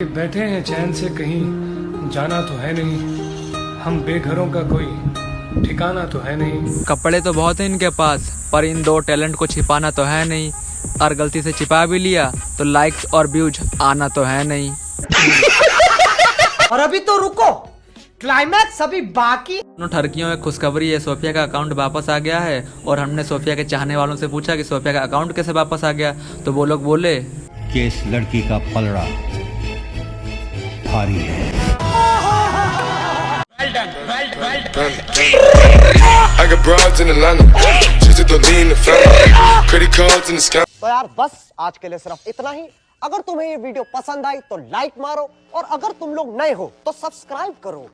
बैठे हैं चैन से, कहीं जाना तो है नहीं, हम बेघरों का कोई ठिकाना तो है नहीं। कपड़े तो बहुत हैं इनके पास, पर इन दो टैलेंट को छिपाना तो है नहीं, और गलती से छिपा भी लिया तो लाइक्स और व्यूज आना तो है नहीं। और अभी तो रुको, क्लाइमैक्स अभी बाकी। दोनों ठरकियों में खुशखबरी है, सोफिया का अकाउंट वापस आ गया है। और हमने सोफिया के चाहने वालों से पूछा कि सोफिया का अकाउंट कैसे वापस आ गया, तो वो लोग बोले कि इस लड़की का पलड़ा भारी है। I got broads in Atlanta, just to lean the family, credit cards in the sky. तो यार बस आज के लिए सिर्फ इतना ही। अगर तुम्हें ये वीडियो पसंद आई तो लाइक मारो, और अगर तुम लोग नए हो तो सब्सक्राइब करो।